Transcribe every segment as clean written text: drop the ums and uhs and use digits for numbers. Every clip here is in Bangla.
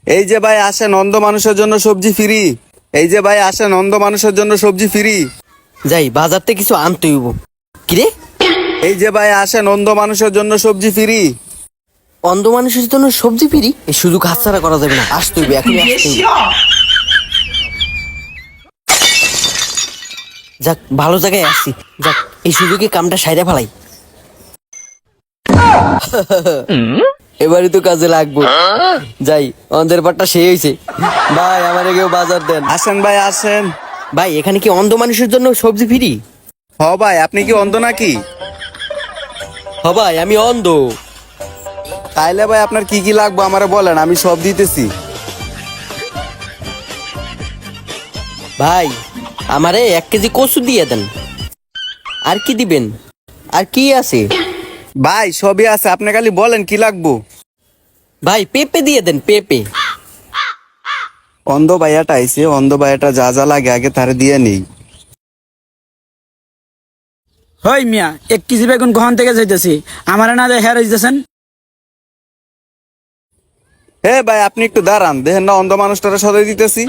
এই যে ভাই আসেন, অন্ধ মানুষের জন্য সবজি ফ্রি। এই যে ভাই আসেন, অন্ধ মানুষের জন্য সবজি ফ্রি। যাই বাজার থেকে কিছু আনতে হইব। কিরে, এই যে ভাই আসেন, অন্ধ মানুষের জন্য সবজি ফ্রি। অন্ধ মানুষের জন্য সবজি ফিরি? এই সুযোগ হাতছাড়া করা যাবে না, আসতে হইবে, এখনই আসতে হইবে। যাক, ভালো জায়গায় আসছি। যাক, এই সুযোগে কামটা সাইরা ফেলাই। এবারই তো কাজে লাগবো। যাই, অন্ধের পাটটা সেই হয়েছে। ভাই, আমার কেউ বাজার দেন। আসেন ভাই আসেন। ভাই, এখানে কি অন্ধ মানুষের জন্য সবজি ফ্রি? হ ভাই, আপনি কি অন্ধ নাকি? হ ভাই, আমি অন্ধ। তাইলে ভাই আপনার কি কি লাগবে আমারে বলেন, আমি সব দিতেছি। ভাই, আমারে 1 কেজি কচু দিয়ে দেন। আর কি দিবেন? আর কি আছে? ভাই সবই আছে, আপনি খালি বলেন কি লাগবো। ভাই, পেঁপে দিয়ে দেন, পেঁপে। অন্ধ ভাইয়াটা আইছে, অন্ধ ভাইয়াটা যা যা লাগে আগে তারে দিয়ে নেই। হই মিয়া, 1 কেজি বেগুন কখন থেকে যাইতেছি, আমার না দেখে হারাইতেছেন। হে ভাই আপনি একটু দাঁড়ান, দেখেন না অন্ধ মানুষটারে সদাই দিতেছি।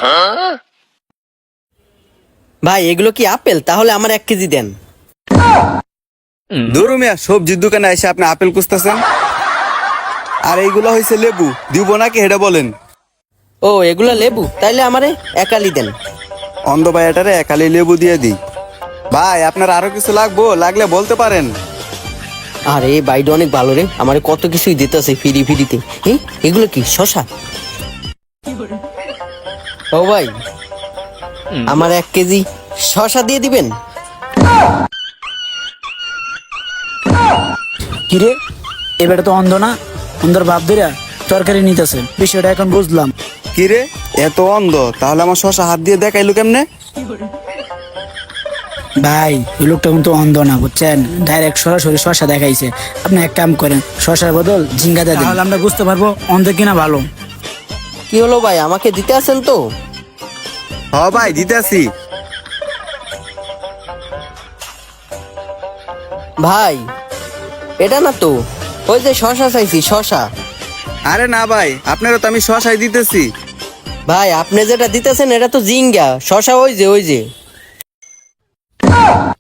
ভাই, এগুলো কি আপেল? তাহলে আমার 1 কেজি দেন। ধরু মিয়া, সবজির দোকানে এসে আপনি আপেল খুঁজতেছেন, আর এইগুলো হয়েছে লেবু, দিব নাকি হেডা বলেন। ও, এগুলো লেবু? তাইলে আমারে একালি দেন। অন্ধ ভাইয়াটারে একালি লেবু দিয়ে দিই। ভাই আপনার আরো কিছু লাগবো, লাগলে বলতে পারেন। আরে বাইডা অনেক ভালো রে, আমারে কত কিছুই দিতেছে ফ্রিতে। এগুলো কি শশা? ও ভাই, আমার 1 কেজি শশা দিয়ে দিবেন। কিরে, এবারে তো অন্ধ না, অন্ধর ভাব ধরে তরকারি নিতেছে, বিষয়টা এখন বুঝলাম। কি রে, এত অন্ধ, তাহলে আমার শশা হাত দিয়ে দেখাইলো কেমনে? ভাই, ওই লোকটা কিন্তু অন্ধ না, বুঝছেন, ডাইরেক্ট সরাসরি শশা দেখাইছে। আপনি এক কাম করেন, শশার বদল ঝিঙ্গা দিয়ে দেন, তাহলে আমরা বুঝতে পারবো অন্ধ কিনা ভালো। কি হলো ভাই, আমাকে দিতে আছেন তো? হ ভাই দিতেছি। ভাই, এটা না তো, ওই যে শশা চাইছি, শশা। আরে না ভাই, আপনারও তো আমি শশাই দিতেছি। ভাই, আপনি যেটা দিতেছেন এটা তো জিঙ্গা, শশা ওই যে।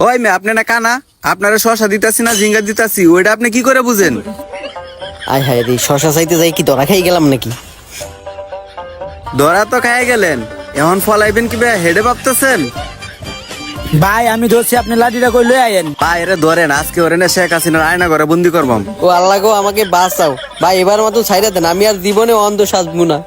ওই মে, আপনি না কানা, আপনারা শশা দিতেছি না ঝিঙ্গা দিতেছি, ওইটা আপনি কি করে বুঝেন? আয় হায় রে, শশা চাইতে যাই কি ধরা খাই গেলাম নাকি? ধরা তো খাই গেলেন, এখন ফলাইবেন কি ভাই হেডে ভাবতেছেন? ভাই, আমি ধরছি, আপনি লাঠিটা কই লই আইয়েন। ভাই এরে ধরেন, আজকে ওরে না শেখ হাসিনার আয়না ঘরে বন্দি করবাম। ও আল্লাহ গো, আমাকে বাঁচাও ভাই, এবার মতো ছাইরা দেন, আমি আর জীবনে অন্ধ সাজবো না।